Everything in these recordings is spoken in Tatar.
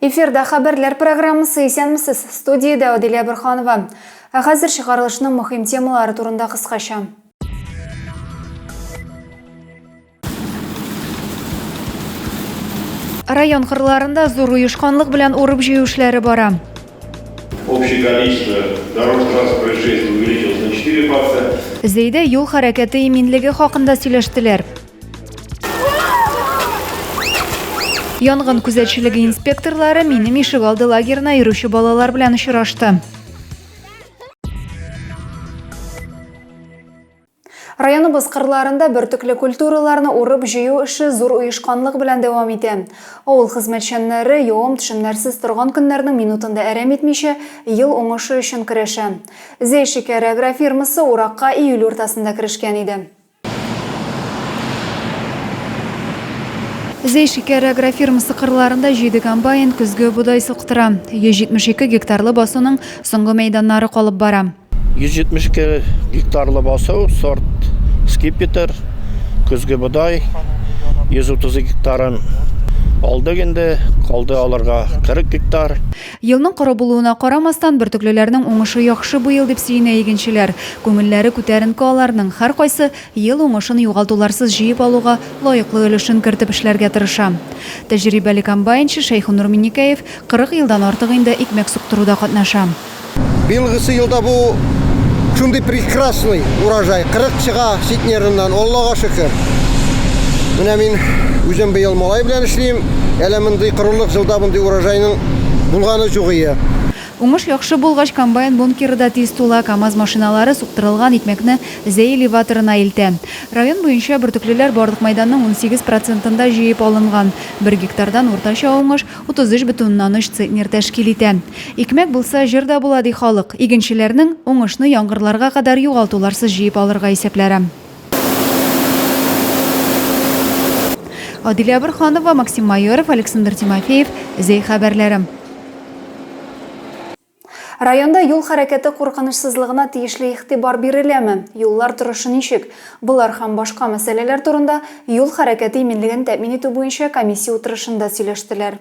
Эфирда хабарлар программасы исәнмесез. Студияда Аделия Бұрханова. Хәзер шығарылышының мөһим темалары турында кыскача. Район кырларында зур уюшканлык белән урып җыю эшләре бара. Общее количество дорожно-транспортных происшествий увеличилось на 4 факта. Зәйдә юл хәрәкәте иминлеге хакында сөйләштеләр. Янгын күзәтчелеге инспекторлары минем ишегалды лагерына йөрүче балалар белән очрашты. Районыбыз кырларында бөртекле культураларны урып җыю эше зур уйышканлык белән дәвам итә. Авыл хезмәтчәннәре явым төшемнәрсез торган көннәрнең минутында әрәм итмичә ел уңышы өчен көрәшә. Зәй шикәр агрофирмасы уракка июль уртасында керешкән иде. Зәй шикәр агрофирмасы кырларында 7 комбайн көзгө будай суктыра. 172 гектарлы басуның соңгы мәйданнары калып бара. 172 гектарлы басу, сорт скипетр, көзге будай, 130 гектарын алды енді, қалды аларға 40 гектар. Елның коры булуына карамастан бөртеклеләрнең уңышы яхшы быел дип сөенә игенчеләр. Күңелләре күтәренке аларның һәркайсы ел уңышын югалтуларсыз җыеп алуга лаеклы өлешен кертеп эшләргә тырыша. Тәҗрибәле комбайнчы Шәйхунур Минникәев 40 елдан артык инде икмәк суктыруда катнаша. Билгысы елда бу шундый прекрасный урожай, 40 чыга ситнериннән, Аллага шөкер. Менә мин үзем быел малай белән эшлим, әле мондый корылык җылда мондый урожайның булганы югыя. Уңыш яхшы булгач комбайн бункерда тиз тула, КАМАЗ машиналары суктырылган икмәкне Зәй элеваторына илтә. Район буенча бөртеклеләр барлык мәйданның 18%-ында җыеп алынган. 1 гектардан уртача уңыш 33,3 центнер тәшкил итә. Икмәк булса җирдә була ди халык. Игенчеләрнең уңышны яңгырларга кадәр югалтуларсыз җыеп алырга исәпләре. Аделия Бұрханова, Максим Майоров, Александр Тимофеев, Зәй хәбәрләре. Районда юл хәрәкәте куркынычсызлыгына тиешле игътибар биреләме? Юллар торышы ничек? Булар һәм башка мәсьәләләр турында юл хәрәкәте иминлеген тәэмин итү буенча комиссия утырышында сөйләштеләр.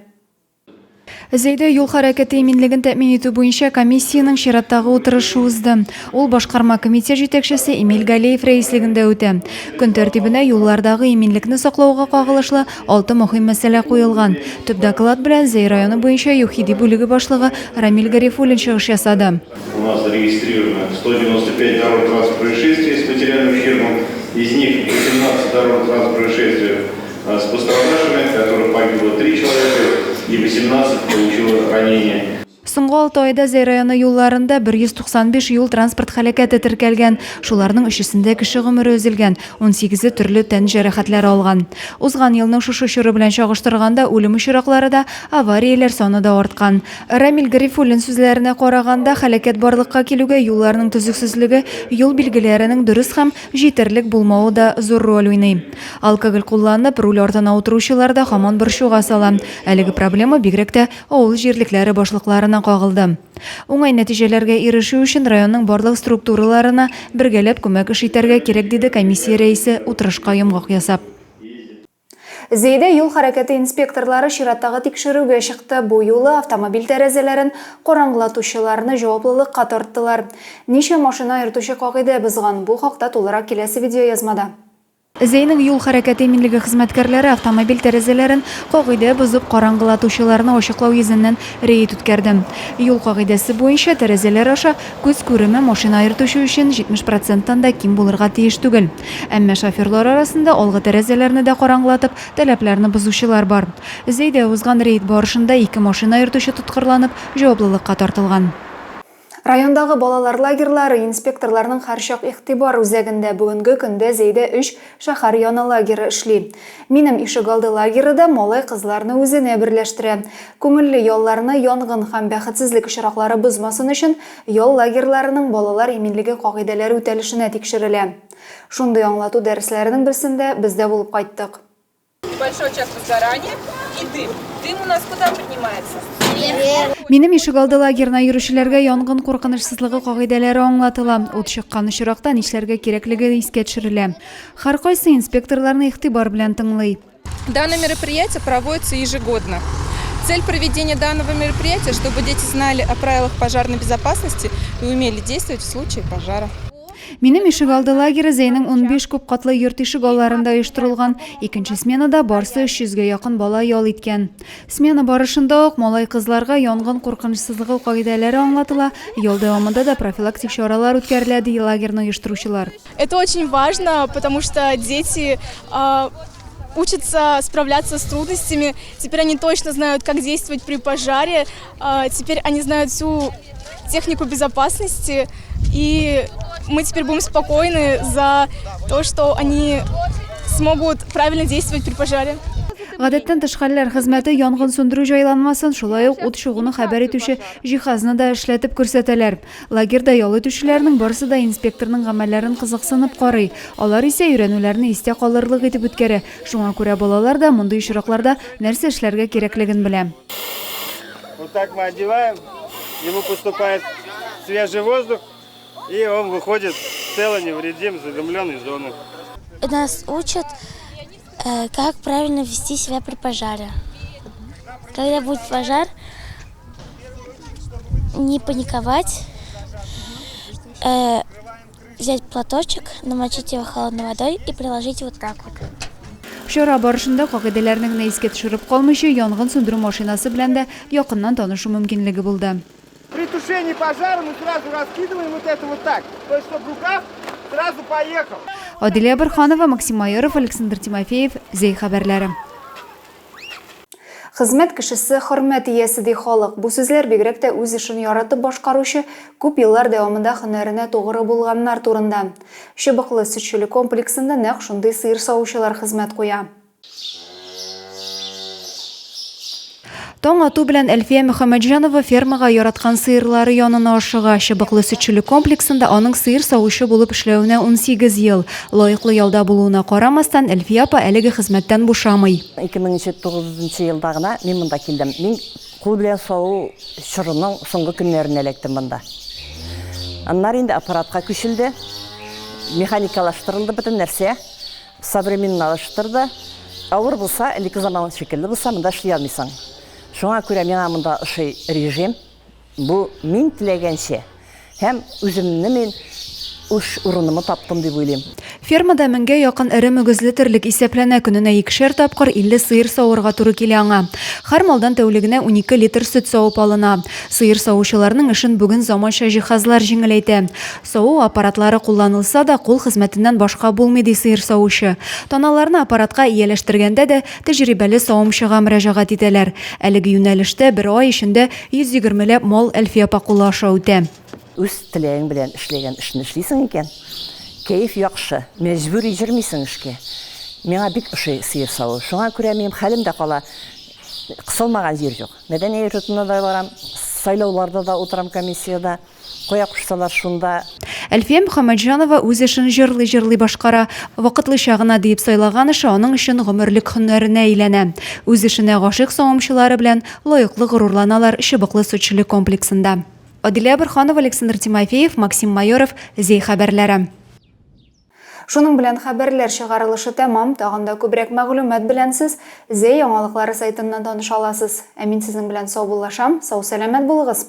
Зәйдә юл хәрәкәте иминлеген тәэмин итү буенча комиссияның чираттагы утырышы узды. Ул башкарма комитет җитәкчесе Эмиль Галеев рәислегендә үтә. Көн тәртибенә юллардагы иминлекне саклауга кагылышлы 6 мөһим мәсьәлә куелган. Төп доклад белән Зәй районы буенча ЮХИДИ бүлеге башлыгы Рамиль Гарифуллин чыгыш ясады. У нас зарегистрировано 195 дорожно-транспортных происшествий с материальным ущербом. Из них 18 дорожно-транспортных происшествий с пострадавшими, в которых погибло 3 человека и 18 получило ранения. Соңгы 6 айда Зәй районы юлларында 195 юл транспорт хәлакәте теркәлгән. Шуларның 3-сендә кеше гомере өзелгән, 18 төрле тән җәрәхәтләре алган. Узган елның шушы чоры белән чагыштырганда үлем очраклары да, аварияләр саны да арткан. Рамиль Гарифуллин сүзләренә караганда, хәлакәт барлыкка килүгә юлларның төзексезлеге, юл билгеләренең дөрес һәм җитәрлек булмавы да зур роль уйный. Алкоголь кулланып, руль артына утыручылар да һаман борчуга сала. Әлеге проблема бигрәк тә авыл җирлекләре башлыкларына кагылды. Уңай нәтиҗәләргә ирешү өчен районның барлык структураларына бергәләп күмәк эш итәргә кирәк, диде комиссия рәисе утырышка йомгак ясап. Зәйдә юл хәрәкәте инспекторлары чираттагы тикшерүгә чыкты. Бу юлы автомобиль тәрәзәләрен караңгылатучыларны җаваплылыкка тарттылар. Ничә машина йөртүче кагыйдә бозган? Бу хакта тулырак киләсе видео язмада. Зәйнең юл хәрәкәте иминлеге хезмәткәрләре автомобиль тәрәзәләрен кагыйдә бозып караңгылатучыларны ачыклау йөзеннән рейд үткәрде. Юл кагыйдәсе буенча тәрәзәләр аша күз күреме машина йөртүче өчен 70%-тан да ким булырга тиеш түгел. Әмма шоферлар арасында алгы тәрәзәләрне дә караңгылатып, таләпләрне бозучылар бар. Зәйдә узган рейд барышында 2 машина йөртүче тоткарланып, җаваплылыкка тартылган. Райондагы балалар лагерьлары инспекторларның һәрчак игътибар үзәгендә. Бүгенге көндә Зәйдә 3 шәһәр яны лагере эшли. Минем ишегалды лагерida малай кызларны үзенә берләштерә. Күңелле ялларны янгын һәм бәхетсезлек очраклары бозмасын өчен ял лагерьларының балалар иминлеге кагыйдәләре үтәлешенә тикшерелә. Шундый аңлату дәресләренең берсендә без дә булып кайттык. Большой час возгорания и дым. Дым у нас куда поднимается? Минем ишегалды лагерына йөрүчеләргә янгын куркынычсызлыгы кагыйдәләре аңлатыла. Ут чыккан очракта нишләргә кирәклеге искә төшерелә. Һәркайсы инспекторларны игътибар белән тыңлый. Данное мероприятие проводится ежегодно. Цель проведения данного мероприятия, чтобы дети знали о правилах пожарной безопасности и умели действовать в случае пожара. Минем ишек алды лагері Зейнің 15 көп қатлы йорт ишек алларында ойыштырылған. Екінші сменада барсы 300-ге якын бала ял еткен. Смена барышында оқ малай қызларға янгын қорқынышсызлығы қағидалары аңлатыла. Ял дәвамында да профилактик шаралар үткәреләде лагерьні ойыштырушылар. Это очень важно, потому что дети учатся справляться с трудностями. Теперь они точно знают, как действовать при пожаре. Теперь они знают всю технику безопасности. И мы теперь будем спокойны за то, что они смогут правильно действовать при пожаре. Гадәттән тыш хәлләр хезмәте янгын сөндерү җайланмасын, шулай ук ут чыгуны хәбәр итүче җиһазны да эшләтеп күрсәтәләр. Лагерьда ял итүчеләрнең барысы да инспекторның гамәлләрен кызыксынып карый. Алар исә өйрәнүләрне истә калырлык итеп үткәрә. Шуңа күрә балалар да мондый очракларда нәрсә эшләргә кирәклеген белә. Вот так мы одеваем, ему поступает свежий воздух, и он выходит целый, невредим, задымленной зоны. Нас учат, как правильно вести себя при пожаре. Когда будет пожар, не паниковать, взять платочек, намочить его холодной водой и приложить вот так вот. Шара барышында кагыйдәләрне генә искә төшереп калмыйча, янгын сөндерү машинасы белән дә якыннан танышу мөмкинлеге булды. При тушении пожара мы сразу раскидываем вот это вот так, то есть чтобы в руках сразу поехал. Адилия Барханова, Максим Майоров, Александр Тимофеев, Зей хәбәрләре. Хезмәт кешесе хөрмәт иясе ди халык. Бу сүзләр бигрәк тә үз эшен яратып башкаручы, күп еллар дәвамында һөнәренә тугры булганнар турында. Чыбыклы сөтчелек комплексында нәкъ шундый сыер савучылар хезмәт куя. Таң ату белән Әлфия Мөхәммәтҗанова фермага яраткан сыерлары янына ашыга. Чыбыклы сөтчелек комплексында аның сыер савучы булып эшләвенә 18 ел. Лаеклы ялда булуына карамастан, Әлфия апа әлеге хезмәттән бушамый. 2009 елда гына мин монда килдем. Мин кул белән сау чорының соңгы көннәренә электем монда. Аннары инде аппаратка күчелде. Механикалаштырылды бөтен нәрсә. Современналаштырды. Авыр булса, элекке заман шикелле булса, монда эшли алмыйсың. Шуңа күрә миңа монда ошый режим. Бу мин теләгәнчә һәм үземне мин уш урынымы таптым дип уйлыйм. Фермада 1000-гә якын эре мөгезле терлек исәпләнә, көненә 2 тапкыр 50 сыер савырга туры килә аңа. Һәр малдан тәүлегенә 12 литр сөт савып алына. Сыер савучыларның эшен бүген заманча җиһазлар җиңеләйтә. Саву аппаратлары кулланылса да, кул хезмәтеннән башка булмый ди сыер савучы. Таналарны аппаратка ияләштергәндә дә тәҗрибәле савымчыга мөрәҗәгать итәләр. Әлеге юнәлештә 1 ай эчендә 120 ләп мал Әлфия апа куллаша үтә. Үз теләгең белән эшләгән эшне эшлисең икән, кәеф яхшы, мәҗбүри җөрмисең эшкә. Миңа бик ошый сыер саву. Шуңа күрә минем хәлем дә кала. Кысылмаган җир юк. Мәдәни йортына да барам, сайлауларда да утырам комиссияда. Кая кушсалар шунда. Әлфия Мөхәммәтҗанова үз эшен җырлый башкара. Вакытлыча гына дип сайлаган эше аның өчен гомерлек һөнәренә әйләнә. Үз эшенә гашыйк савымчылары белән лаеклы горурланалар Чыбыклы сөтчелек комплексында. Адилия Барханова, Александр Тимофеев, Максим Майоров, Зей хәбәрләре. Шуның белән хәбәрләр чыгарылышы тәмам. Тагында күбрәк мәгълүмат белән сез Зей яңалыклары сайтыннан таныша аласыз. Ә мин сезнең белән сау булашам. Сау сәламәт булыгыз.